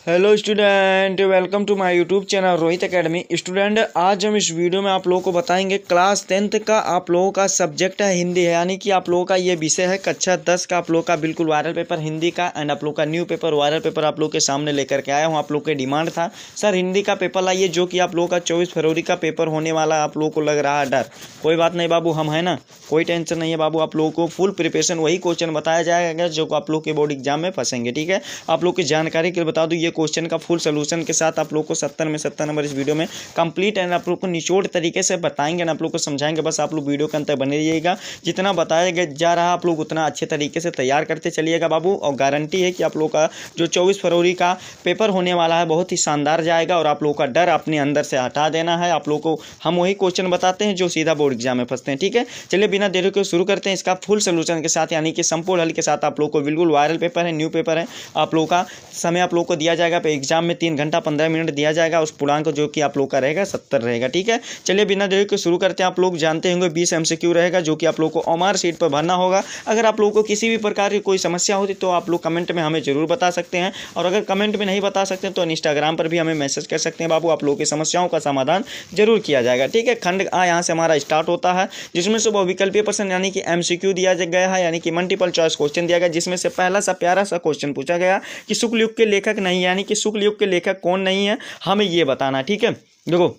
Hello student, welcome to my YouTube channel Rohit academy. Student, आज हम इस वीडियो में आप लोगों को बताएंगे क्लास 10th का आप लोगों का सब्जेक्ट है हिंदी है, यानी कि आप लोगों का ये विषय है कक्षा 10 का आप लोगों का बिल्कुल वायरल पेपर हिंदी का। एंड आप लोग का न्यू पेपर वायरल पेपर आप लोग के सामने लेकर के आया हूँ। आप लोग के डिमांड था सर हिंदी का पेपर लाइए, जो कि आप लोगों का 24 फरवरी का पेपर होने वाला। आप लोगों को लग रहा है डर, कोई बात नहीं बाबू, हम है ना, कोई टेंशन नहीं है बाबू। आप लोगों को फुल प्रिपरेशन वही क्वेश्चन बताया जाएगा जो आप लोग के बोर्ड एग्जाम में फंसेंगे। ठीक है, आप लोग की जानकारी के लिए बता दूं, ये क्वेश्चन का फुल सोल्यूशन के साथ आप लोग को 70 में 70 नंबर इस वीडियो में कंप्लीट एंड आप लोग को निचोड़ तरीके से बताएंगे ना, आप लोग को समझाएंगे। बस आप लोग वीडियो के अंतर बने रहिएगा, जितना बताया जा रहा है आप लोग उतना अच्छे तरीके से तैयार करते चलिएगा बाबू। और गारंटी है कि आप लोग का जो 24 फरवरी का पेपर होने वाला है बहुत ही शानदार जाएगा और आप लोग का डर अपने अंदर से हटा देना है। आप लोग को हम वही क्वेश्चन बताते हैं जो सीधा बोर्ड एग्जाम में फंसते हैं। ठीक है, चलिए बिना देरी के शुरू करते हैं इसका फुल सोल्यूशन के साथ, यानी कि संपूर्ण हल के साथ। आप लोग को बिल्कुल वायरल पेपर है, न्यू पेपर है। आप लोग का समय आप लोग को दिया जाएगा एग्जाम में 3 घंटा 15 मिनट दिया जाएगा। उस पूर्णांक जो कि आप लोग का रहेगा 70 रहेगा। ठीक है, चलिए बिना देरी के शुरू करते हैं। आप लोग जानते होंगे 20 MCQ रहेगा जो कि आप लोग को ओएमआर शीट पर भरना होगा। अगर आप लोगों को किसी भी प्रकार की कोई समस्या होती तो आप लोग कमेंट में हमें जरूर बता सकते हैं, और अगर कमेंट में नहीं बता सकते तो इंस्टाग्राम पर भी हमें मैसेज कर सकते हैं बाबू। आप लोगों की समस्याओं का समाधान जरूर किया जाएगा। ठीक है, खंड आ यहाँ से हमारा स्टार्ट होता है, जिसमें से बहुविकल्पीय प्रश्न यानी कि MCQ दिया गया है, यानी कि मल्टीपल चॉइस क्वेश्चन दिया गया, जिसमें से पहला सा प्यारा सा क्वेश्चन पूछा गया कि शुक्ल युग के लेखक नहीं, यानी कि शुक्ल युग के लेखक कौन नहीं है हमें ये बताना। ठीक है, देखो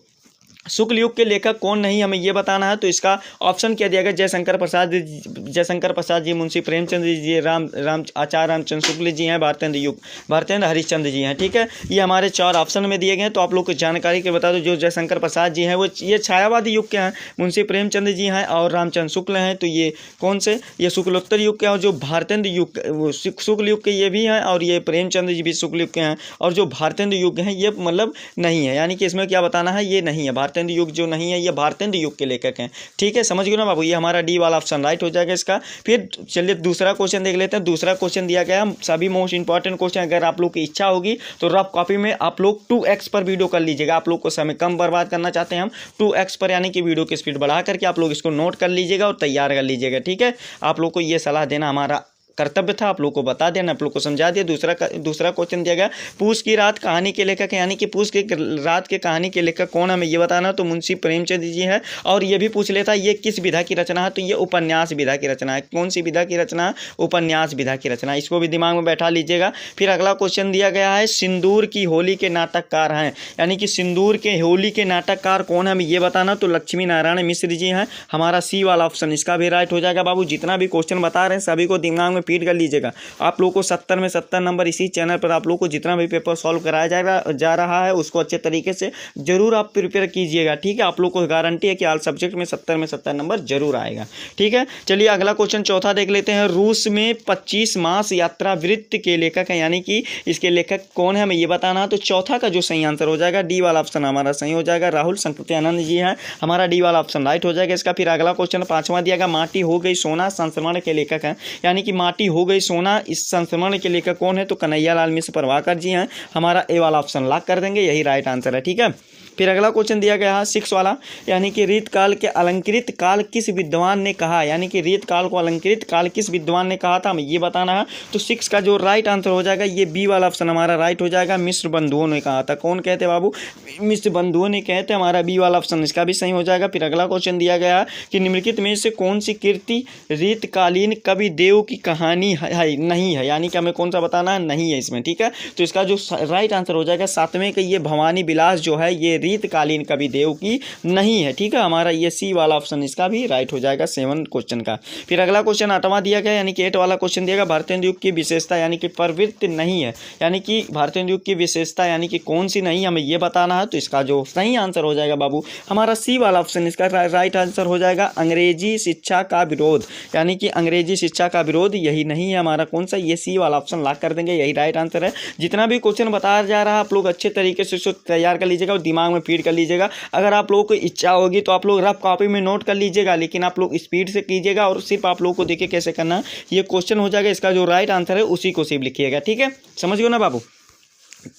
शुक्ल युग के लेखक कौन नहीं हमें ये बताना है, तो इसका ऑप्शन क्या दिया गया, जयशंकर प्रसाद जी, मुंशी प्रेमचंद जी, आचार्य रामचंद्र शुक्ल जी हैं, भारतेंद्र हरिश्चंद्र जी हैं। ठीक है, ये हमारे 4 ऑप्शन में दिए गए हैं। तो आप लोग को जानकारी के बता दो, जो जयशंकर प्रसाद जी हैं वो ये छायावादी युग के हैं, मुंशी प्रेमचंद जी हैं और रामचंद्र शुक्ल हैं, तो ये कौन से, ये शुक्लोत्तर युग के हैं। और जो भारतेंद्र युग शुक्ल युग के ये भी हैं, और ये प्रेमचंद जी भी शुक्ल युग के हैं, और जो भारतेंद्र युग हैं ये मतलब नहीं है, यानी कि इसमें क्या बताना है, ये नहीं है। भारतेंद्र युग जो नहीं है ये भारतेंद्र युग के लेखक हैं। ठीक है, समझ गए ना बाबू, ये हमारा डी वाला ऑप्शन राइट हो जाएगा इसका। फिर चलिए दूसरा क्वेश्चन देख लेते हैं। दूसरा क्वेश्चन दिया गया है सभी मोस्ट इंपॉर्टेंट क्वेश्चन, अगर आप लोग की इच्छा होगी तो रफ कॉपी में आप लोग 2x पर वीडियो कर लीजिएगा। आप लोग को समय कम बर्बाद करना चाहते हैं हम 2x पर, यानी कि वीडियो की स्पीड बढ़ा करके आप लोग इसको नोट कर लीजिएगा और तैयार कर लीजिएगा। ठीक है, आप लोग को ये सलाह देना हमारा कर्तव्य था, आप लोग को बता देना, आप लोग को समझा दिया। दूसरा क्वेश्चन दिया गया पूस की रात कहानी के लेखक, यानी कि पूस की रात के कहानी के लेखक कौन हमें ये बताना, तो मुंशी प्रेमचंद जी है। और ये भी पूछ लेता है ये किस विधा की रचना है, तो ये उपन्यास विधा की रचना है। कौन सी विधा की रचना है, उपन्यास विधा की रचना, इसको भी दिमाग में बैठा लीजिएगा। फिर अगला क्वेश्चन दिया गया है सिंदूर की होली के नाटककार हैं, यानी कि सिंदूर के होली के नाटककार कौन है हमें ये बताना, तो लक्ष्मी नारायण मिश्र जी हैं। हमारा सी वाला ऑप्शन इसका भी राइट हो जाएगा बाबू। जितना भी क्वेश्चन बता रहे हैं सभी को दिमाग में फीड कर लीजिएगा। आप लोग को 70 में 70 नंबर इसी चैनल पर आप लोग को जितना भी पेपर सॉल्व कराया जा रहा है उसको अच्छे तरीके से जरूर आप प्रिपेयर कीजिएगा। ठीक है, आप लोग को गारंटी है कि ऑल सब्जेक्ट में 70 में 70 नंबर जरूर आएगा। ठीक है, चलिए अगला क्वेश्चन चौथा देख लेते हैं। रूस में 25 मास यात्रा वृत्त के लेखक हैं, यानी कि इसके लेखक कौन है हमें ये बताना है, तो चौथा का जो सही आंसर हो जाएगा डी वाला ऑप्शन हमारा सही हो जाएगा, राहुल संकृत्यानंद जी हैं। हमारा डी वाला ऑप्शन राइट हो जाएगा इसका। फिर अगला क्वेश्चन पांचवा दिया गया माटी हो गई सोना संस्मरण के लेखक हैं, यानी कि माटी हो गई सोना इस संस्मरण के लेखक कौन है, तो कन्हैयालाल मिश्र प्रभाकर जी हैं। हमारा ए वाला ऑप्शन लॉक कर देंगे, यही राइट आंसर है। ठीक है, फिर अगला क्वेश्चन दिया गया है 6 वाला, यानी कि रीत काल के अलंकृत काल किस विद्वान ने कहा, यानी कि रीत काल को अलंकृत काल किस विद्वान ने कहा था हमें ये बताना है। तो 6 का जो राइट आंसर हो जाएगा ये बी वाला ऑप्शन हमारा राइट हो जाएगा, मिश्र बंधुओं ने कहा था। कौन कहते बाबू, मिश्र बंधुओं ने कहते, हमारा बी वाला ऑप्शन इसका भी सही हो जाएगा। फिर अगला क्वेश्चन दिया गया कि निम्नलिखित में से कौन सी कृति रीतकालीन कवि देव की कहानी है नहीं है, यानी कि हमें कौन सा बताना है, नहीं है इसमें। ठीक है, तो इसका जो राइट आंसर हो जाएगा 7वें का ये भवानी विलास जो है ये रीतकालीन कवि देव की नहीं है। ठीक है, हमारा ये सी वाला ऑप्शन इसका भी राइट हो जाएगा 7 क्वेश्चन का। फिर अगला क्वेश्चन 8वां दिया गया, यानी कि 8 वाला क्वेश्चन दिया गया भारतेंद्र युग की विशेषता, यानी कि प्रवृत्ति नहीं है, यानी कि भारतेंद्र युग की विशेषता यानी कि कौन सी नहीं हमें ये बताना है। तो इसका जो सही आंसर हो जाएगा बाबू हमारा सी वाला ऑप्शन इसका राइट आंसर हो जाएगा अंग्रेजी शिक्षा का विरोध, यानी कि अंग्रेजी शिक्षा का विरोध यही नहीं है हमारा कौन सा, ये सी वाला ऑप्शन लॉक कर देंगे, यही राइट आंसर है। जितना भी क्वेश्चन बताया जा रहा है आप लोग अच्छे तरीके से उसको तैयार कर लीजिएगा और दिमाग में फीड कर लीजिएगा। अगर आप लोगों को इच्छा होगी तो आप लोग रफ कॉपी में नोट कर लीजिएगा, लेकिन आप लोग स्पीड से कीजिएगा और सिर्फ आप लोगों को देखिए कैसे करना है। ये क्वेश्चन हो जाएगा, इसका जो राइट आंसर है उसी को सिर्फ लिखिएगा। ठीक है, समझ गए ना बाबू।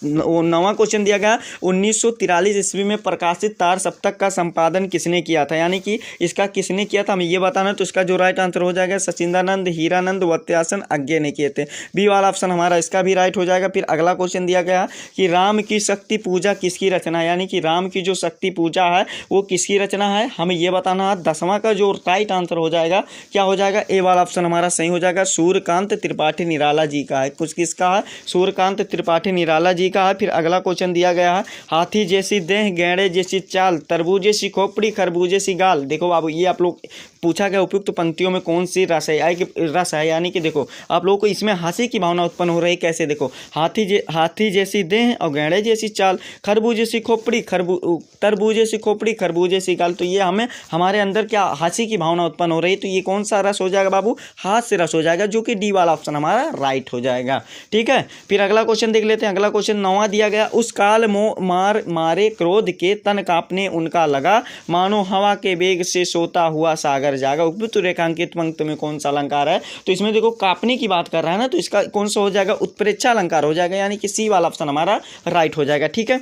9वां क्वेश्चन दिया गया 1943 ईस्वी में प्रकाशित तार सप्तक का संपादन किसने किया था, यानी कि इसका किसने किया था हमें ये बताना। तो इसका जो राइट आंसर हो जाएगा सचिंदानंद हीरानंद वत्यासन अज्ञे ने किए थे। बी वाला ऑप्शन हमारा इसका भी राइट हो जाएगा। फिर अगला क्वेश्चन दिया गया कि राम की शक्ति पूजा किसकी रचना है, यानी कि राम की जो शक्ति पूजा है वो किसकी रचना है हमें ये बताना है। 10वां का जो राइट आंसर हो जाएगा क्या हो जाएगा, ए वाला ऑप्शन हमारा सही हो जाएगा, सूर्यकांत त्रिपाठी निराला जी का है। कुछ किसका है, सूर्यकांत त्रिपाठी निराला जी का है। फिर अगला क्वेश्चन दिया गया है हाथी जैसी देह गैंडे जैसी चाल तरबूज जैसी खोपड़ी खरबूजे सी गाल। देखो बाबू ये आप लोग पूछा गया उपयुक्त पंक्तियों में कौन सी रस है, यानी कि देखो आप लोगों को इसमें हंसी की भावना उत्पन्न हो रही है। कैसे, देखो हाथी जैसी देह और गैंडे जैसी चाल खरबूजे सी खोपड़ी तरबूजे सी खोपड़ी खरबूजे सी गाल। तो ये हमें हमारे अंदर क्या हंसी की भावना उत्पन्न हो रही है। तो ये कौन सा रस हो जाएगा बाबू, हाथ से रस हो जाएगा, जो कि डी वाला ऑप्शन हमारा राइट हो जाएगा। ठीक है, फिर अगला क्वेश्चन देख लेते हैं। अगला क्वेश्चन 9वां दिया गया उस काल मारे क्रोध के तन कांपने उनका लगा मानो हवा के वेग से सोता हुआ सागर जागा। उपयुक्त रेखांकित पंक्ति में कौन सा अलंकार है, तो इसमें देखो कांपने की बात कर रहा है ना, तो इसका कौन सा हो जाएगा, उत्प्रेक्षा अलंकार हो जाएगा, यानी कि सी वाला ऑप्शन हमारा राइट हो जाएगा। ठीक है,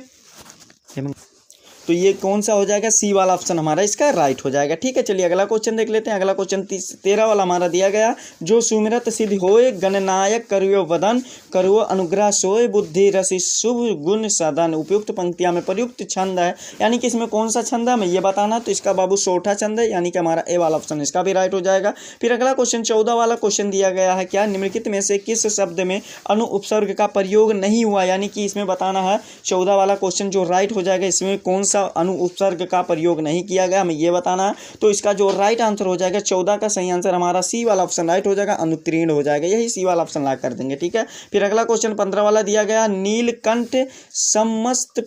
तो ये कौन सा हो जाएगा, सी वाला ऑप्शन हमारा इसका राइट हो जाएगा। ठीक है, चलिए अगला क्वेश्चन देख लेते हैं। अगला क्वेश्चन 13 वाला हमारा दिया गया जो सुमिरत सिद्ध होए गणनायक करियो वदन करो अनुग्रह सोए बुद्धि रसि शुभ गुण सदन। उपयुक्त पंक्तियां में प्रयुक्त छंद है, यानी कि इसमें कौन सा छंद है हमें ये बताना। तो इसका बाबू सोठा छंद है, यानी कि हमारा ए वाला ऑप्शन इसका भी राइट हो जाएगा। फिर अगला क्वेश्चन 14 वाला क्वेश्चन दिया गया है क्या निम्नलिखित में से किस शब्द में अनु उपसर्ग का प्रयोग नहीं हुआ, यानी कि इसमें बताना है 14 वाला क्वेश्चन जो राइट हो जाएगा इसमें कौन सा अनु उपसर्ग का प्रयोग नहीं किया गया हमें ये बताना है। तो इसका जो राइट आंसर हो जाएगा 14 का सही आंसर हमारा सी वाला ऑप्शन राइट हो जाएगा, अनुत्तीर्ण हो जाएगा, यही सी वाला ऑप्शन ला कर देंगे। ठीक है, फिर अगला क्वेश्चन 15 वाला दिया गया नीलकंठ समस्त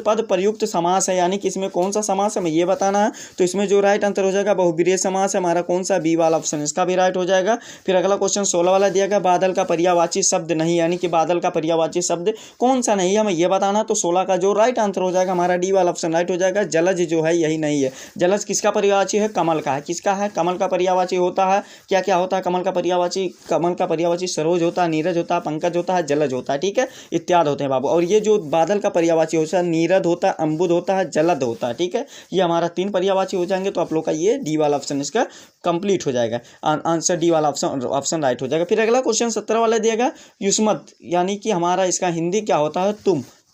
पद प्रयुक्त समास है, यानी कि इसमें कौन सा समास है हमें ये बताना है। तो इसमें जो राइट आंसर हो जाएगा बहुब्रीहि समास है हमारा, कौन सा, बी वाला ऑप्शन इसका भी राइट हो जाएगा। फिर अगला क्वेश्चन 16 वाला दिया गया बादल का पर्यायवाची शब्द नहीं, यानी कि बादल का पर्यायवाची शब्द कौन सा नहीं है हमें ये बताना। तो 16 का जो राइट आंसर हो जाएगा हमारा डी वाला ऑप्शन राइट हो जाएगा, जलज जो है यही नहीं है। जलज किसका पर्यायवाची है, कमल का है। किसका है, कमल का पर्यायवाची होता है, क्या क्या होता है कमल का पर्यायवाची, कमल का पर्यायवाची सरोज होता है, नीरज होता है, पंकज होता है, जलज होता है। ठीक है, इत्यादि होते हैं बाबू। और ये जो बादल का पर्यायवाची होता है नीरद होता है, अम्बुद होता है, जलद होता है। ठीक है, ये हमारा 3 पर्यायवाची हो जाएंगे। तो आप लोग का ये डी वाला ऑप्शन इसका कंप्लीट हो जाएगा, आंसर डी वाला ऑप्शन राइट हो जाएगा। फिर अगला क्वेश्चन 17 वाला दिएगा युष्मत, यानी कि हमारा इसका हिंदी क्या होता है,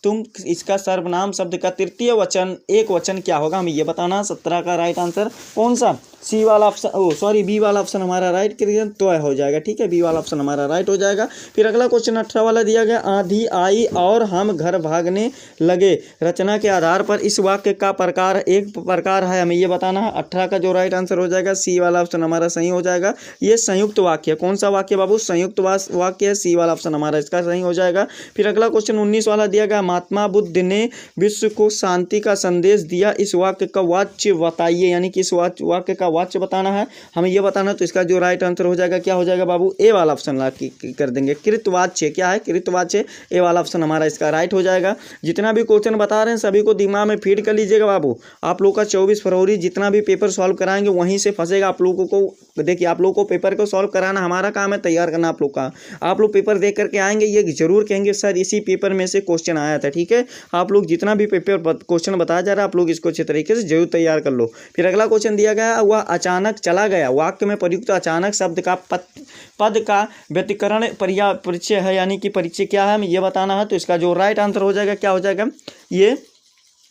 तुम इसका सर्वनाम शब्द का तृतीय वचन एक वचन क्या होगा हमें ये बताना। 17 का राइट आंसर कौन सा, सी वाला ऑप्शन बी वाला ऑप्शन हमारा राइट कर तो हो जाएगा। ठीक है, बी वाला ऑप्शन हमारा राइट हो जाएगा। फिर अगला क्वेश्चन 18 वाला दिया गया आंधी आई और हम घर भागने लगे रचना के आधार पर इस वाक्य का प्रकार एक प्रकार है हमें ये बताना है। 18 का जो राइट आंसर हो जाएगा सी वाला ऑप्शन हमारा सही हो जाएगा। ये संयुक्त वाक्य, कौन सा वाक्य बाबू, संयुक्त वाक्य है, सी वाला ऑप्शन हमारा इसका सही हो जाएगा। फिर अगला क्वेश्चन 19 वाला दिया गया महात्मा बुद्ध ने विश्व को शांति का संदेश दिया, इस वाक्य का वाच्य बताइए, यानी कि इस वाक्य का वाच्य बताना है हमें ये बताना। तो इसका जो राइट आंसर हो जाएगा क्या हो जाएगा बाबू, ए वाला ऑप्शन ला कर देंगे, कृतवाच्य। क्या है, कृतवाच्य, ए वाला ऑप्शन हमारा इसका राइट हो जाएगा। जितना भी क्वेश्चन बता रहे हैं सभी को दिमाग में फीड कर लीजिएगा बाबू। आप लोग का 24 फरवरी जितना भी पेपर सॉल्व कराएंगे वहीं से फंसेगा आप लोगों को। देखिए आप लोगों को पेपर को सॉल्व कराना हमारा काम है, तैयार करना आप लोग का। आप लोग पेपर देख करके आएंगे ये जरूर कहेंगे सर इसी पेपर में से क्वेश्चन आया था। ठीक है, आप लोग जितना भी पेपर क्वेश्चन बताया जा रहा है आप लोग इसको अच्छे तरीके से जरूर तैयार कर लो। फिर अगला क्वेश्चन दिया गया वह अचानक चला गया, वाक्य में प्रयुक्त अचानक शब्द का पद का व्यतिकरण परिचय है, यानी कि परिचय क्या है हमें ये बताना है। तो इसका जो राइट आंसर हो जाएगा क्या हो जाएगा, ये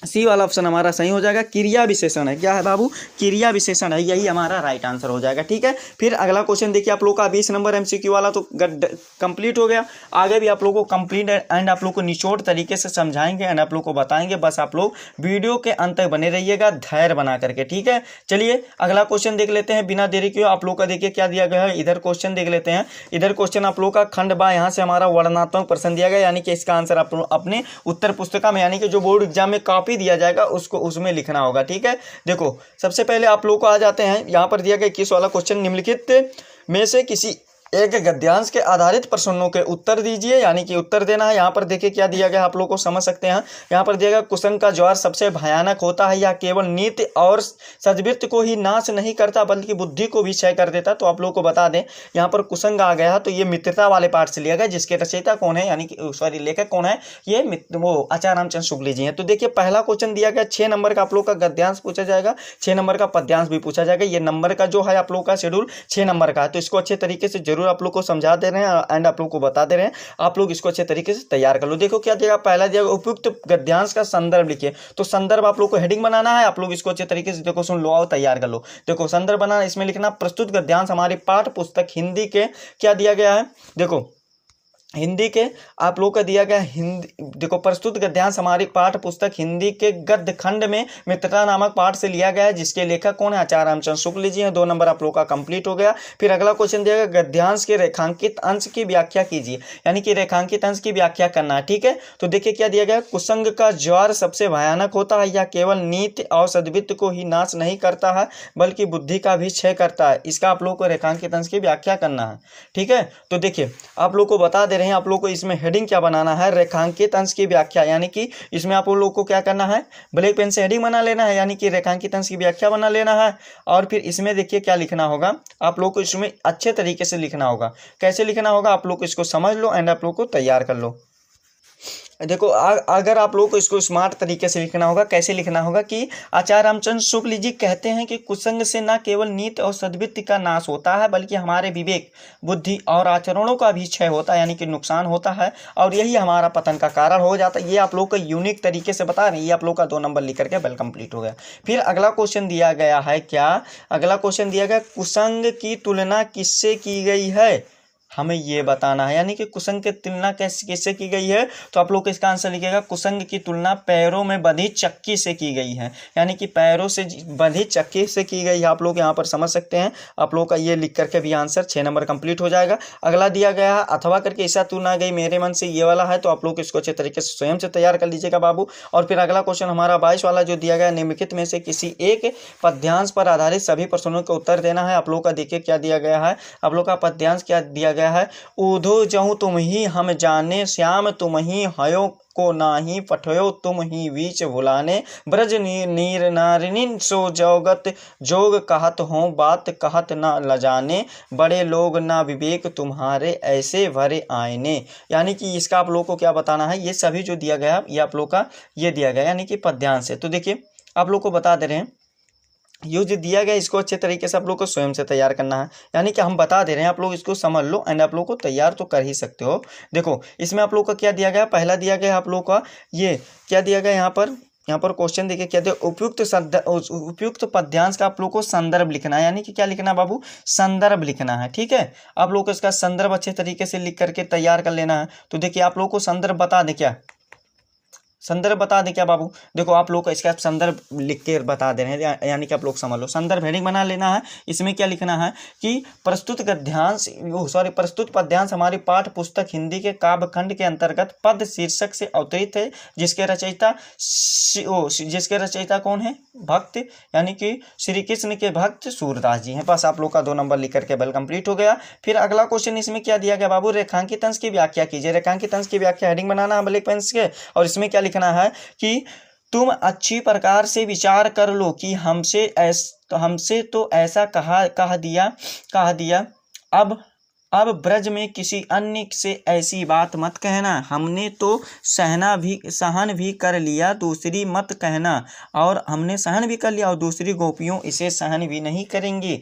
सी वाला ऑप्शन हमारा सही हो जाएगा, क्रिया विशेषण है। क्या है बाबू, क्रिया विशेषण है, यही हमारा राइट आंसर हो जाएगा। ठीक है, फिर अगला क्वेश्चन देखिए आप लोग का 20 नंबर एमसीक्यू वाला तो कंप्लीट हो गया। आगे भी आप लोग को कंप्लीट एंड आप लोग को निचोड़ तरीके से समझाएंगे एंड आप लोग को बताएंगे। बस आप लोग वीडियो के अंत तक बने रहिएगा धैर्य बना करके। ठीक है, चलिए अगला क्वेश्चन देख लेते हैं बिना देरी के। आप लोग का देखिए क्या दिया गया है, इधर क्वेश्चन देख लेते हैं। इधर क्वेश्चन आप लोग का खंड बा, यहाँ से हमारा वर्णनात्मक प्रश्न दिया गया, यानी कि इसका आंसर आप अपने उत्तर पुस्तिका में यानी कि जो बोर्ड एग्जाम में कॉपी दिया जाएगा उसको उसमें लिखना होगा। ठीक है, देखो सबसे पहले आप लोगों को आ जाते हैं यहाँ पर दिया गया 21 वाला क्वेश्चन, निम्नलिखित में से किसी एक गद्यांश के आधारित प्रश्नों के उत्तर दीजिए, यानी कि उत्तर देना है। यहाँ पर देखिए क्या दिया गया, आप लोग को समझ सकते हैं। यहाँ पर दिया गया कुसंग का ज्वार सबसे भयानक होता है, यह केवल नीति और सद्वृत्त को ही नाश नहीं करता बल्कि बुद्धि को भी क्षय कर देता। तो आप लोग को बता दें यहाँ पर कुसंग आ गया, तो ये मित्रता वाले पाठ से लिया गया, जिसके रचयिता कौन है, यानी कि सॉरी लेखक कौन है, ये वो आचार्य रामचंद्र शुक्ल जी हैं। तो देखिए पहला क्वेश्चन दिया गया 6 नंबर का आप लोग का गद्यांश पूछा जाएगा, 6 नंबर का पद्यांश भी पूछा जाएगा। ये नंबर का जो है आप लोग का शेड्यूल 6 नंबर का है, तो इसको अच्छे तरीके से जरूर आप लोग को समझा दे रहे हैं एंड आप लोग को बता दे रहे हैं, आप लोग इसको अच्छे तरीके से तैयार कर लो। देखो क्या दिया, पहला दिया उपयुक्त गद्यांश का संदर्भ लिखिए। तो संदर्भ आप लोग को हेडिंग बनाना है, आप लोग इसको अच्छे तरीके से देखो सुन लो और तैयार कर लो। देखो संदर्भ बनाना, इसमें लिखना प्रस्तुत गद्यांश हमारी पाठ्य पुस्तक हिंदी के क्या दिया गया है, देखो हिंदी के आप लोग का दिया गया हिंदी, देखो प्रस्तुत गद्यांश हमारी पाठ्य पुस्तक हिंदी के गद्य खंड में मित्रता नामक पाठ से लिया गया है, जिसके लेखक कौन है, आचार्य रामचंद्र शुक्ल जी हैं। 2 नंबर आप लोग का कंप्लीट हो गया। फिर अगला क्वेश्चन दिया गया गद्यांश के रेखांकित अंश की व्याख्या कीजिए, यानी कि रेखांकित अंश की व्याख्या करना है, ठीक है। तो देखिए क्या दिया गया, कुसंग का ज्वार सबसे भयानक होता है, यह केवल नीति और सद्वृत्त को ही नाश नहीं करता है बल्कि बुद्धि का भी क्षय करता है। इसका आप लोग को रेखांकित अंश की व्याख्या करना है, ठीक है। तो देखिए आप लोग को बता दे आप लोग को इसमें हेडिंग क्या बनाना है, रेखांकित अंश की व्याख्या, यानी कि इसमें आप लोग को क्या करना है, ब्लैक पेन से हेडिंग बना लेना है, यानी कि रेखांकित अंश की व्याख्या बना लेना है। और फिर इसमें देखिए क्या लिखना होगा, आप लोग को इसमें अच्छे तरीके से लिखना होगा। कैसे लिखना होगा आप लोग को इसको समझ लो एंड आप लोग को तैयार कर लो। देखो अगर आप लोगों को इसको स्मार्ट तरीके से लिखना होगा, कैसे लिखना होगा कि आचार्य रामचंद्र शुक्ल जी कहते हैं कि कुसंग से न केवल नीति और सद्वृत्ति का नाश होता है बल्कि हमारे विवेक, बुद्धि और आचरणों का भी क्षय होता है, यानी कि नुकसान होता है, और यही हमारा पतन का कारण हो जाता है। ये आप लोग को यूनिक तरीके से बता रहे हैं। ये आप लोग का 2 नंबर लिख करके वेल कंप्लीट हो गया। फिर अगला क्वेश्चन दिया गया है क्या, अगला क्वेश्चन दिया गया कुसंग की तुलना किससे की गई है, हमें ये बताना है, यानी कि कुसंग की तुलना किससे की गई है। तो आप लोग इसका आंसर लिखिएगा, कुसंग की तुलना पैरों में बंधी चक्की से की गई है, यानी कि पैरों से बंधी चक्की से की गई है। आप लोग यहाँ पर समझ सकते हैं। आप लोग का ये लिख करके भी आंसर 6 नंबर कंप्लीट हो जाएगा। अगला दिया गया है अथवा करके ऐसा तू ना गई मेरे मन से, ये वाला है, तो आप लोग इसको अच्छे तरीके से स्वयं से तैयार कर लीजिएगा बाबू। और फिर अगला क्वेश्चन हमारा 22 वाला जो दिया गया, निम्नलिखित में से किसी एक पद्यांश पर आधारित सभी प्रश्नों का उत्तर देना है। आप लोग का देखिए क्या दिया गया है, आप लोग का पद्यांश क्या दिया गया है, ऊधो जहूँ तुम ही हम जाने, श्याम तुम ही हयो को नाही पठयो तुम ही बीच भुलाने, ब्रज नीर नारिनी सो जोगत जोग कहत हो बात कहत न लजाने, बड़े लोग ना विवेक तुम्हारे ऐसे भरे आईने। यानी कि इसका आप लोग को क्या बताना है, ये सभी जो दिया गया ये आप लोग का ये दिया गया, यानी कि पद्यांश है। तो देखिए आप लोग को बता दे रहे हैं, ये जो दिया गया इसको अच्छे तरीके से आप लोग को स्वयं से तैयार करना है, यानी कि हम बता दे रहे हैं, आप लोग इसको समझ लो एंड आप लोग को तैयार तो कर ही सकते हो। देखो इसमें आप लोग का क्या दिया गया, पहला दिया गया आप लोग का ये क्या दिया गया, यहाँ पर क्वेश्चन देखिए क्या दिया, उपयुक्त पद्यांश का आप लोग को संदर्भ लिखना है, यानी कि क्या लिखना है बाबू, संदर्भ लिखना है, ठीक है। आप लोग को इसका संदर्भ अच्छे तरीके से लिख करके तैयार कर लेना है। तो देखिए आप लोग को संदर्भ बता दे, क्या संदर्भ बता दे क्या बाबू, देखो आप लोग को इसका संदर्भ लिख के बता दे रहे हैं, यानी कि आप लोग समझ लो। संदर्भ हेडिंग बना लेना है। इसमें क्या लिखना है कि प्रस्तुत पद्यांश हमारी पाठ्य पुस्तक हिंदी के काव्य खंड के अंतर्गत पद शीर्षक से अवतरित है, जिसके रचयिता कौन है, भक्त, यानी कि श्री कृष्ण के भक्त सूरदास जी हैं। बस आप लोग का 2 नंबर लिख करके वेल कंप्लीट हो गया। फिर अगला क्वेश्चन इसमें क्या दिया गया बाबू, रेखांकित अंश की व्याख्या कीजिए। रेखांकित अंश की व्याख्या हेडिंग बनाना है ब्लैक पेन के, और इसमें क्या लिखना है कि तुम अच्छी प्रकार से विचार कर लो कि हमसे तो ऐसा कह दिया अब ब्रज में किसी अन्य से ऐसी बात मत कहना, हमने तो सहन भी कर लिया, दूसरी मत कहना, और हमने सहन भी कर लिया और दूसरी गोपियों इसे सहन भी नहीं करेंगी।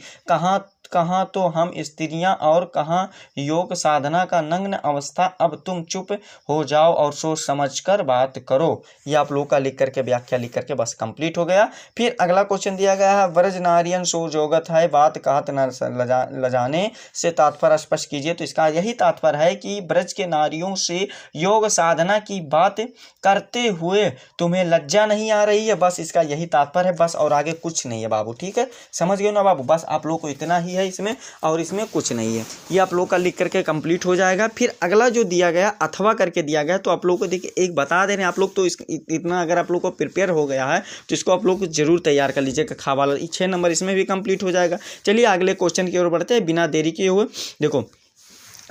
कहाँ तो हम स्त्रियां और कहाँ योग साधना का नग्न अवस्था, अब तुम चुप हो जाओ और सोच समझकर बात करो। ये आप लोग का लिख करके व्याख्या लिख करके बस कंप्लीट हो गया। फिर अगला क्वेश्चन दिया गया है, ब्रज नारियन सो जोगत है, बात कहत न लजाने से तात्पर्य स्पष्ट कीजिए। तो इसका यही तात्पर्य है कि ब्रज के नारियों से योग साधना की बात करते हुए तुम्हें लज्जा नहीं आ रही है, बस इसका यही तात्पर्य है, बस और आगे कुछ नहीं है बाबू, ठीक है, समझ गए ना बाबू। बस आप लोग को इतना ही है इसमें, और इसमें कुछ नहीं है। ये आप लोग का लिख करके कंप्लीट हो जाएगा। फिर अगला जो दिया गया अथवा करके दिया गया, तो आप लोग को देखिए एक बता दे रहे हैं, आप लोग तो इतना अगर आप लोग को प्रिपेयर हो गया है तो इसको आप लोग जरूर तैयार कर लीजिएगा। खावाला 6 नंबर इसमें भी कंप्लीट हो जाएगा। चलिए अगले क्वेश्चन की ओर बढ़ते हैं बिना देरी किए हुए। देखो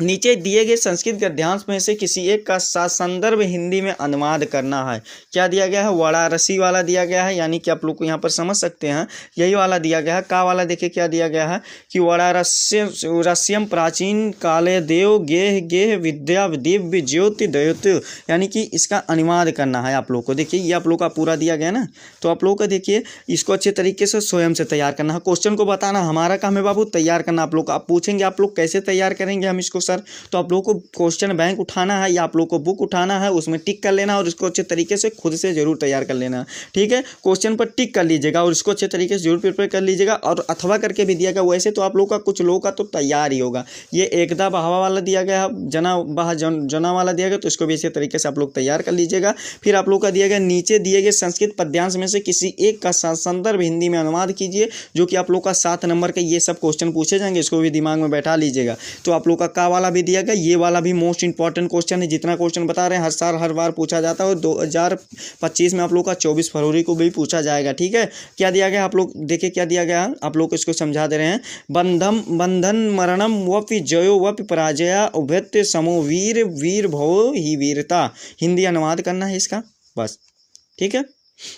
नीचे दिए गए संस्कृत गद्यांश में से किसी एक का संदर्भ हिंदी में अनुवाद करना है। क्या दिया गया है? वाराणसी वाला दिया गया है, यानी कि आप लोग को यहाँ पर समझ सकते हैं यही वाला दिया गया है। का वाला देखिए क्या दिया गया है कि वाराणस्यम प्राचीन काले देव गेह गेह विद्या दिव्य ज्योति द्योति, यानी कि इसका अनुवाद करना है आप लोग को। देखिए ये आप लोग का पूरा दिया गया ना, तो आप लोग को देखिए इसको अच्छे तरीके से स्वयं से तैयार करना है। क्वेश्चन को बताना हमारा काम है बाबू, तैयार करना आप लोग को। आप पूछेंगे आप लोग कैसे तैयार करेंगे हम इसको सर, तो आप लोगों को क्वेश्चन बैंक उठाना है या आप लोग को बुक उठाना है, उसमें टिक कर लेना और इसको अच्छे तरीके से खुद से जरूर तैयार कर लेना। ठीक है, क्वेश्चन पर टिक कर लीजिएगा और इसको अच्छे तरीके से जरूर प्रिपेयर कर लीजिएगा। और अथवा करके भी दिया गया, वैसे तो आप लोग का कुछ लोगों का तो तैयार ही होगा। ये एकदा बहावा वाला दिया गया, जना वाला दिया गया, तो इसको भी इसी तरीके से आप लोग तैयार कर लीजिएगा। फिर आप लोग का दिया गया नीचे दिए गए संस्कृत पद्यांश में से किसी एक का संदर्भ हिंदी में अनुवाद कीजिए, जो कि आप लोग का 7 नंबर के ये सब क्वेश्चन पूछे जाएंगे, इसको भी दिमाग में बैठा लीजिएगा। तो आप लोग का वाला भी दिया गया, ये वाला भी मोस्ट इंपॉर्टेंट क्वेश्चन है। जितना क्वेश्चन बता रहे हैं हर साल हर बार पूछा जाता है और 2025 में आप लोग का 24 फरवरी को भी पूछा जाएगा। ठीक है, क्या दिया गया आप लोग देखिए, क्या दिया गया आप लोग को इसको समझा दे रहे हैं। बंधन मरणम वपि जयो वपि पराजया उभयते समो वीर वीर भव ही वीरता, हिंदी अनुवाद करना है इसका बस। ठीक है,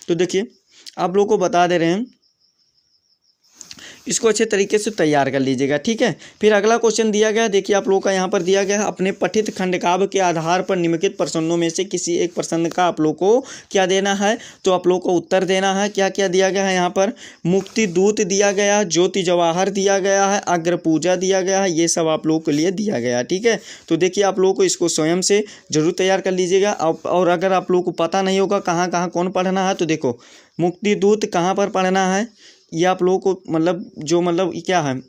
तो देखिए आप लोग को बता दे रहे हैं, इसको अच्छे तरीके से तैयार कर लीजिएगा। ठीक है, फिर अगला क्वेश्चन दिया गया, देखिए आप लोगों का यहाँ पर दिया गया है, अपने पठित खंडकाव्य के आधार पर निम्नलिखित प्रश्नों में से किसी एक प्रश्न का आप लोग को क्या देना है, तो आप लोग को उत्तर देना है। क्या क्या दिया गया है यहाँ पर? मुक्ति दूत दिया गया, ज्योति जवाहर दिया गया है, अग्र पूजा दिया गया है, ये सब आप लोगों के लिए दिया गया। ठीक है, तो देखिए आप लोगों को इसको स्वयं से जरूर तैयार कर लीजिएगा। और अगर आप लोगों को पता नहीं होगा कहाँ कहाँ कौन पढ़ना है, तो देखो मुक्ति दूत कहाँ पर पढ़ना है, ये आप लोगों को मतलब जो मतलब क्या है,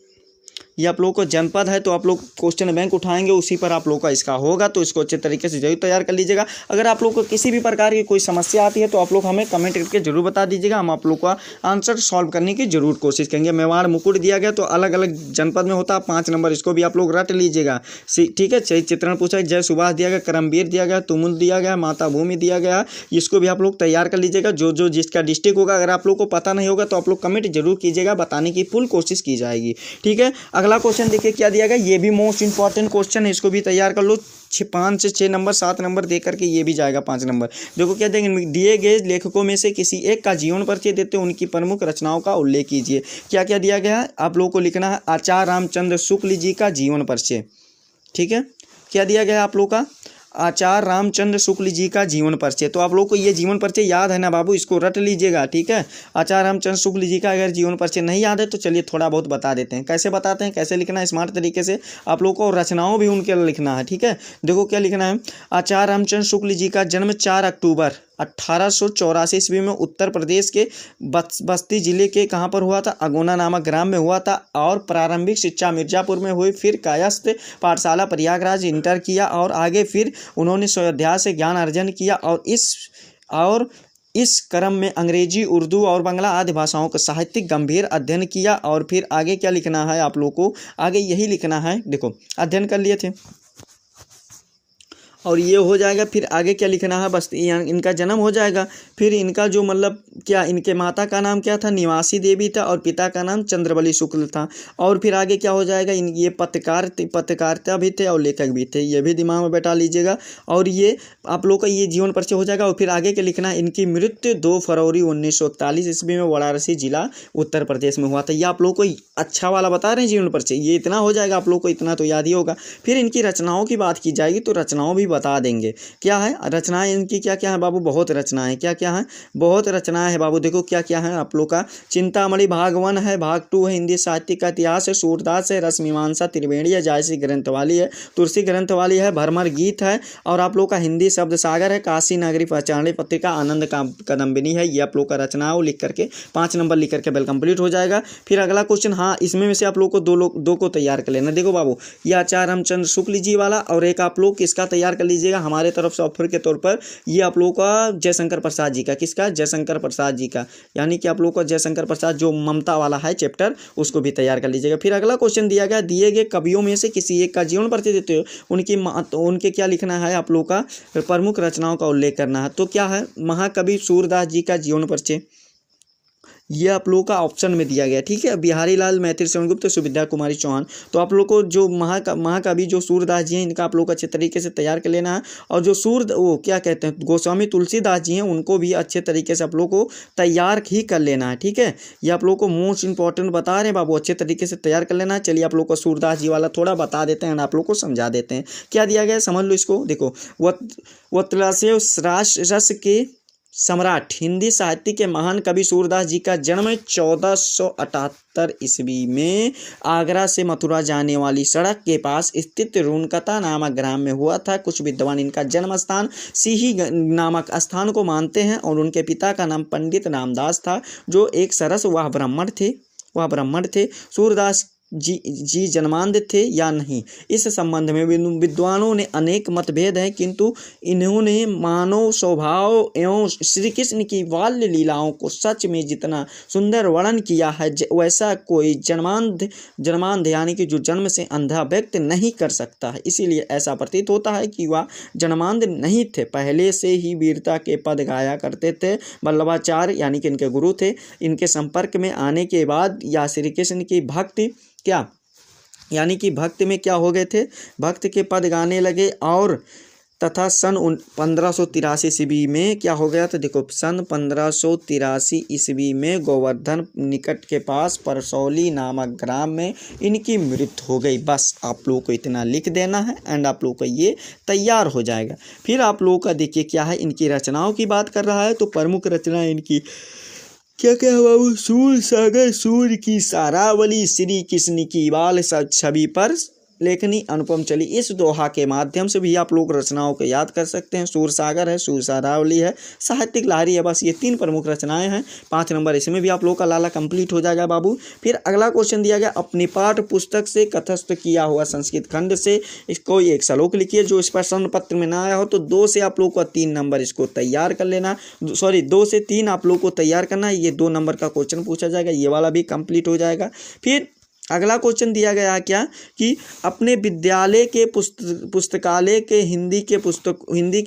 ये आप लोगों को जनपद है, तो आप लोग क्वेश्चन बैंक उठाएंगे उसी पर आप लोगों का इसका होगा, तो इसको अच्छे तरीके से जरूर तैयार कर लीजिएगा। अगर आप लोग को किसी भी प्रकार की कोई समस्या आती है तो आप लोग हमें कमेंट करके जरूर बता दीजिएगा, हम आप लोग का आंसर सॉल्व करने की जरूर कोशिश करेंगे। मेवाड़ मुकुट दिया गया, तो अलग अलग जनपद में होता है 5 नंबर, इसको भी आप लोग रट लीजिएगा। ठीक है, चित्रण पूछा, जय सुभाष दिया गया, करमवीर दिया गया, तुमुल दिया गया, माता भूमि दिया गया, इसको भी आप लोग तैयार कर लीजिएगा। जो जिसका डिस्ट्रिक्ट होगा, अगर आप लोग को पता नहीं होगा तो आप लोग कमेंट जरूर कीजिएगा, बताने की फुल कोशिश की जाएगी। ठीक है, अगला क्वेश्चन देखिए क्या दिया गया, ये भी मोस्ट इंपॉर्टेंट क्वेश्चन है, इसको भी तैयार कर लो। 5 से 6 नंबर 7 नंबर दे करके ये भी जाएगा 5 नंबर। देखो क्या देंगे, दिए गए लेखकों में से किसी एक का जीवन परिचय देते उनकी प्रमुख रचनाओं का उल्लेख कीजिए। क्या क्या दिया गया है आप लोगों को लिखना है, आचार्य रामचंद्र शुक्ल जी का जीवन परिचय। ठीक है, क्या दिया गया आप लोग का, आचार्य रामचंद्र शुक्ल जी का जीवन परिचय। तो आप लोग को ये जीवन परिचय याद है ना बाबू, इसको रट लीजिएगा। ठीक है, आचार्य रामचंद्र शुक्ल जी का अगर जीवन परिचय नहीं याद है तो चलिए थोड़ा बहुत बता देते हैं। कैसे बताते हैं, कैसे लिखना है स्मार्ट तरीके से, आप लोग को रचनाओं भी उनके लिखना है। ठीक है, देखो क्या लिखना है, आचार्य रामचंद्र शुक्ल जी का जन्म 4 अक्टूबर 1884 ईस्वी में उत्तर प्रदेश के बस्ती जिले के कहाँ पर हुआ था, अगोना नामक ग्राम में हुआ था। और प्रारंभिक शिक्षा मिर्जापुर में हुई, फिर कायस्थ पाठशाला प्रयागराज इंटर किया और आगे फिर उन्होंने स्वाध्याय से ज्ञान अर्जन किया। और इस क्रम में अंग्रेजी, उर्दू और बांग्ला आदि भाषाओं का साहित्यिक गंभीर अध्ययन किया। और फिर आगे क्या लिखना है आप लोग को, आगे यही लिखना है, देखो अध्ययन कर लिए थे और ये हो जाएगा। फिर आगे क्या लिखना है, बस इनका जन्म हो जाएगा। फिर इनका जो मतलब क्या, इनके माता का नाम क्या था, निवासी देवी था, और पिता का नाम चंद्रबली शुक्ल था। और फिर आगे क्या हो जाएगा, ये पत्रकारिता भी थे और लेखक भी थे, ये भी दिमाग में बैठा लीजिएगा। और ये आप लोग का ये जीवन परिचय हो जाएगा। और फिर आगे क्या लिखना है, इनकी मृत्यु 2 फरवरी 1941 ईस्वी में वाराणसी जिला उत्तर प्रदेश में हुआ था। ये आप लोग को अच्छा वाला बता रहे हैं जीवन परिचय, ये इतना हो जाएगा, आप लोग को इतना तो याद ही होगा। फिर इनकी रचनाओं की बात की जाएगी तो रचनाओं भी बता देंगे। क्या है रचनाएं इनकी, क्या क्या है बाबू, बहुत रचनाएं, क्या क्या है, बहुत रचनाएं है बाबू। देखो क्या क्या है आप लोग का, चिंतामणि भाग 1 है, भाग 2 है, हिंदी साहित्य का इतिहास है, सूरदास है, रसमीमांसा त्रिवेणी है, जायसी ग्रंथवाली है, तुलसी ग्रंथवाली है, भरमर गीत है, और आप लोग का हिंदी शब्द सागर है, काशी नगरी पहचाने पत्रिका, आनंद कदम्बिनी है। ये आप लोग का रचना लिख करके 5 नंबर लिख करके बेल कंप्लीट हो जाएगा। फिर अगला क्वेश्चन, हाँ इसमें में से आप लोग को दो को तैयार कर लेना। देखो बाबू, ये आचार्य रामचंद्र शुक्ल जी वाला, और एक आप लोग किसका तैयार कर लीजिएगा हमारे तरफ से ऑफर के तौर पर, ये आप लोगों का जयशंकर प्रसाद जी का। किसका, जयशंकर प्रसाद जी का, यानी कि आप लोगों का जयशंकर प्रसाद जो ममता वाला है चैप्टर, उसको भी तैयार कर लीजिएगा। फिर अगला क्वेश्चन दिया गया, दिए गए कवियों में से किसी एक का जीवन परिचय देते हो, उनके क्या लिखना है आप लोग का, प्रमुख रचनाओं का उल्लेख करना है। तो क्या है, महाकवि सूरदास जी का जीवन परिचय, ये आप लोगों का ऑप्शन में दिया गया, ठीक है। बिहारी लाल, मैथिली शरण गुप्त, सुविद्या कुमारी चौहान। तो आप लोग को जो महाकवि जो सूरदास जी हैं इनका आप लोग अच्छे तरीके से तैयार कर लेना है, और जो वो क्या कहते हैं गोस्वामी तुलसीदास जी हैं उनको भी अच्छे तरीके से आप लोग को तैयार ही कर लेना है, ठीक है। ये आप लोग को मोस्ट इंपॉर्टेंट बता रहे हैं बाबू, अच्छे तरीके से तैयार कर लेना है। चलिए आप लोग को सूरदास जी वाला थोड़ा बता देते हैं, आप लोग को समझा देते हैं क्या दिया गया है, समझ लो इसको। देखो, वत्सलासेव रस के सम्राट हिंदी साहित्य के महान कवि सूरदास जी का जन्म 1478 ईस्वी में आगरा से मथुरा जाने वाली सड़क के पास स्थित रुनकता नामक ग्राम में हुआ था। कुछ विद्वान इनका जन्म स्थान सीही नामक स्थान को मानते हैं, और उनके पिता का नाम पंडित रामदास था, जो एक सरस वह ब्राह्मण थे। सूरदास जी जन्मांध थे या नहीं, इस संबंध में विद्वानों ने अनेक मतभेद हैं, किंतु इन्होंने मानव स्वभाव एवं श्री कृष्ण की बाल्य लीलाओं को सच में जितना सुंदर वर्णन किया है, वैसा कोई जन्मांध यानी कि जो जन्म से अंधा व्यक्त नहीं कर सकता है। इसीलिए ऐसा प्रतीत होता है कि वह जन्मांध नहीं थे, पहले से ही वीरता के पद गाया करते थे। वल्लभाचार्य यानी कि इनके गुरु थे, इनके संपर्क में आने के बाद या श्री कृष्ण की भक्ति यानी कि भक्त में क्या हो गए थे, भक्त के पद गाने लगे, और तथा सन 1583 ईस्वी में क्या हो गया था, देखो सन 1583 ईस्वी में गोवर्धन निकट के पास परसौली नामक ग्राम में इनकी मृत्यु हो गई। बस आप लोगों को इतना लिख देना है एंड आप लोगों को ये तैयार हो जाएगा। फिर आप लोगों का देखिए क्या है, इनकी रचनाओं की बात कर रहा है तो प्रमुख रचनाएं इनकी क्या क्या है बाबू, सूर सागर, सूर की सारावली, श्री कृष्ण की बाल छवि पर लेखनी, अनुपम चली। इस दोहा के माध्यम से भी आप लोग रचनाओं को याद कर सकते हैं। सूर सागर है, सूर सारावली है, साहित्यिक लहरी है, बस ये 3 प्रमुख रचनाएं हैं। 5 नंबर इसमें भी आप लोग का लाला कंप्लीट हो जाएगा बाबू। फिर अगला क्वेश्चन दिया गया, अपनी पाठ पुस्तक से कथस्थ किया हुआ संस्कृत खंड से इसको एक श्लोक लिखिए। जो इस प्रश्न पत्र में ना आया हो तो 2 से आप लोग को 3 नंबर इसको तैयार कर लेना, 2 से 3 आप लोग को तैयार करना है। ये 2 नंबर का क्वेश्चन पूछा जाएगा, ये वाला भी कंप्लीट हो जाएगा। फिर अगला क्वेश्चन दिया गया क्या कि अपने विद्यालय के पुस्तकालय के हिंदी की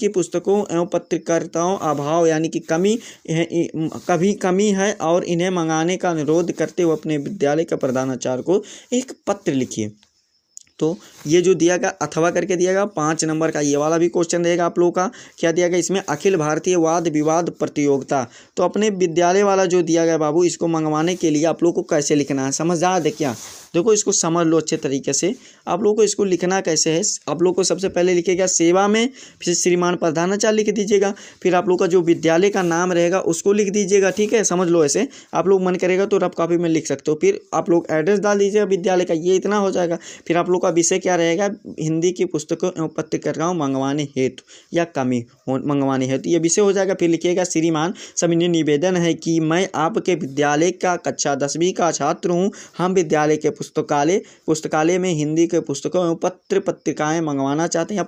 पुस्तकों एवं पत्रकारिताओं अभाव यानी कि कमी है और इन्हें मंगाने का अनुरोध करते हुए अपने विद्यालय के प्रधानाचार्य को एक पत्र लिखिए। तो ये जो दिया गया अथवा करके दिया गया 5 नंबर का ये वाला भी क्वेश्चन रहेगा आप लोगों का। क्या दिया गया इसमें, अखिल भारतीय वाद विवाद प्रतियोगिता। तो अपने विद्यालय वाला जो दिया गया बाबू, इसको मंगवाने के लिए आप लोग को कैसे लिखना है, समझदार देखिए, देखो इसको समझ लो अच्छे तरीके से। आप लोग को इसको लिखना कैसे है, आप लोग को सबसे पहले लिखेगा सेवा में, फिर श्रीमान प्रधानाचार्य लिख दीजिएगा, फिर आप लोग का जो विद्यालय का नाम रहेगा उसको लिख दीजिएगा, ठीक है। समझ लो ऐसे, आप लोग मन करेगा तो रफ कॉपी में लिख सकते हो। फिर आप लोग एड्रेस डाल दीजिएगा विद्यालय का, ये इतना हो जाएगा। फिर आप लोग का विषय क्या रहेगा, हिंदी की पुस्तकों एवं पत्रिकाओं मंगवाने हेतु या कमी मंगवाने हेतु, ये विषय हो जाएगा। फिर लिखिएगा, श्रीमान सविनय निवेदन है कि मैं आपके विद्यालय का कक्षा 10वीं का छात्र हूँ। हम विद्यालय के पुस्तकालय में हिंदी के पुस्तकों एवं पत्रिकाएं मंगवाना चाहते हैं, या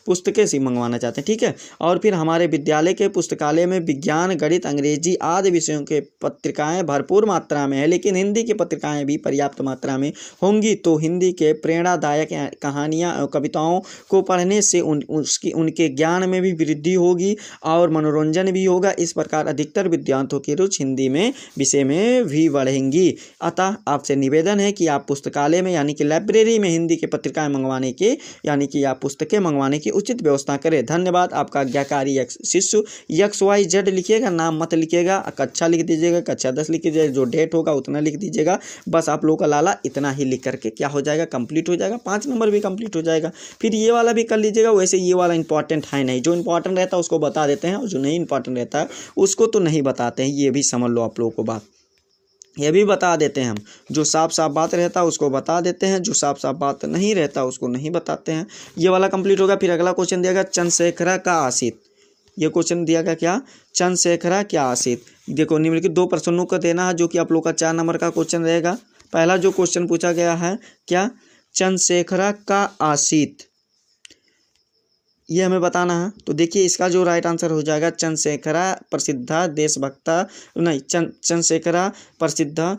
पुस्तकें से मंगवाना चाहते हैं, ठीक है। और फिर हमारे विद्यालय के पुस्तकालय में विज्ञान, गणित, अंग्रेजी आदि विषयों के पत्रिकाएं भरपूर मात्रा में है, लेकिन हिंदी की पत्रिकाएं भी पर्याप्त मात्रा में होंगी। तो हिंदी के प्रेरणादायक कहानियां और कविताओं को पढ़ने से उनके ज्ञान में भी वृद्धि होगी और मनोरंजन भी होगा। इस प्रकार अधिकतर विद्यार्थियों की रुचि हिंदी में विषय में भी बढ़ेंगी। अतः आपसे निवेदन है कि आप पुस्तकालय में यानी कि लाइब्रेरी में हिंदी की पत्रिकाएं मंगवाने के यानी कि आप पुस्तकें मंगवाने की उचित व्यवस्था करें। धन्यवाद। आपका आज्ञाकारी शिष्य XYZ लिखिएगा, नाम मत लिखिएगा, कक्षा लिख दीजिएगा, कक्षा 10 लिख दीजिएगा, जो डेट होगा उतना लिख दीजिएगा। बस आप लोगों का लाला इतना ही लिख करके क्या हो जाएगा, कंप्लीट हो जाएगा। 5 नंबर भी कंप्लीट हो जाएगा। फिर ये वाला भी कर लीजिएगा। वैसे ये वाला इंपॉर्टेंट है नहीं, जो इंपॉर्टेंट रहता है उसको बता देते हैं और जो नहीं इंपॉर्टेंट रहता है उसको तो नहीं बताते हैं। ये भी समझ लो आप लोगों को बात, ये भी बता देते हैं हम। जो साफ साफ बात रहता है उसको बता देते हैं, जो साफ साफ बात नहीं रहता उसको नहीं बताते हैं। ये वाला कंप्लीट होगा। फिर अगला क्वेश्चन दिया गया, चंद्रशेखरा का आसित। ये क्वेश्चन दिया गया क्या, चंद्रशेखरा क्या आसित। देखो निम्नलिखित 2 प्रश्नों का देना है जो कि आप लोग का 4 नंबर का क्वेश्चन रहेगा। पहला जो क्वेश्चन पूछा गया है क्या, चंद्रशेखरा का आसित ये हमें बताना है। तो देखिए इसका जो राइट आंसर हो जाएगा चंद्रशेखरा प्रसिद्ध देशभक्ता, नहीं चंद्रशेखरा प्रसिद्ध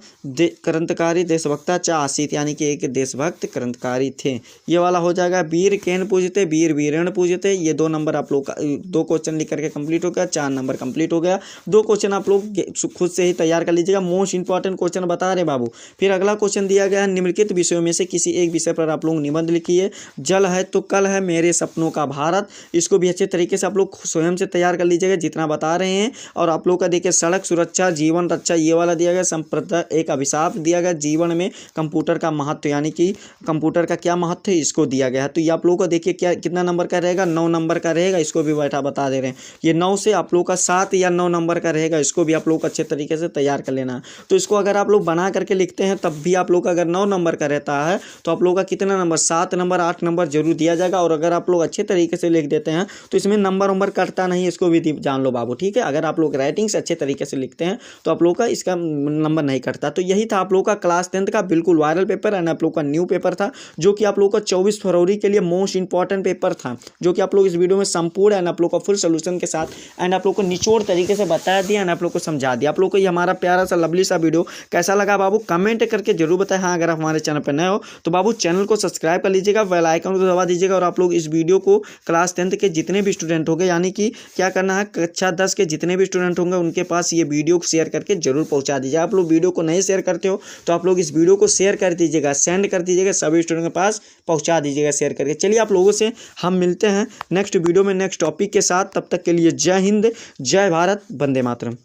क्रांतिकारी देशभक्ता च आसीत, यानी कि एक देशभक्त क्रांतिकारी थे। ये वाला हो जाएगा वीर केन पूजते, वीर वीरण पूजते। ये 2 नंबर आप लोग का 2 क्वेश्चन लिख करके कंप्लीट हो गया, 4 नंबर कंप्लीट हो गया। 2 क्वेश्चन आप लोग खुद से ही तैयार कर लीजिएगा, मोस्ट इंपॉर्टेंट क्वेश्चन बता रहे बाबू। फिर अगला क्वेश्चन दिया गया है निम्नलिखित विषयों में से किसी एक विषय पर आप लोग निबंध लिखिए। जल है तो कल है, मेरे सपनों का भारत। इसको भी अच्छे तरीके से आप लोग स्वयं से तैयार कर लीजिएगा जितना बता रहे हैं। और आप लोग का देखिए सड़क सुरक्षा जीवन रक्षा, ये वाला दिया गया। संप्रदाय एक अभिशाप दिया गया, जीवन में कंप्यूटर का महत्व, यानी कि कंप्यूटर का क्या महत्व है इसको दिया गया है। तो ये आप लोगों को देखिए क्या कितना नंबर का रहेगा, 9 नंबर का रहेगा। इसको भी बैठा बता दे रहे हैं, ये 9 से आप लोग का 7 या 9 नंबर का रहेगा। इसको भी आप लोग अच्छे तरीके से तैयार कर लेना। तो इसको अगर आप लोग बना करके लिखते हैं तब भी आप लोग का अगर 9 नंबर का रहता है तो आप लोग का कितना नंबर, 7 नंबर 8 नंबर जरूर दिया जाएगा। और अगर आप लोग अच्छे तरीके से लिख देते हैं तो इसमें नंबर कटता नहीं, इसको भी जान लो बाबू, ठीक है। अगर आप लोग राइटिंग से अच्छे तरीके से लिखते हैं तो आप लोग का इसका नंबर नहीं कटता। तो यही था आप लोग का क्लास 10th का बिल्कुल वायरल पेपर एंड आप लोग का न्यू पेपर था, जो कि आप लोग का 24 फरवरी के लिए मोस्ट इंपॉर्टेंट पेपर था, जो कि आप लोग इस वीडियो में संपूर्ण एंड आप लोग का फुल सोल्यूशन के साथ एंड आप लोग को निचोड़ तरीके से बता दिया एंड आप लोग को समझा दिया। आप लोग को ये हमारा प्यारा सा लवली सा वीडियो कैसा लगा बाबू, कमेंट करके जरूर बताएं। हाँ, अगर आप हमारे चैनल पर नए हो तो बाबू चैनल को सब्सक्राइब कर लीजिएगा, बेल आइकन को दबा दीजिएगा। और आप लोग इस वीडियो को क्लास 10th के जितने भी स्टूडेंट होंगे, यानी कि क्या करना है, कक्षा 10 के जितने भी स्टूडेंट होंगे उनके पास ये वीडियो शेयर करके जरूर पहुंचा दीजिए। आप लोग वीडियो को नहीं शेयर करते हो तो आप लोग इस वीडियो को शेयर कर दीजिएगा, सेंड कर दीजिएगा, सभी स्टूडेंट के पास पहुंचा दीजिएगा शेयर करके। चलिए आप लोगों से हम मिलते हैं नेक्स्ट वीडियो में नेक्स्ट टॉपिक के साथ। तब तक के लिए जय हिंद, जय भारत, वंदे मातरम।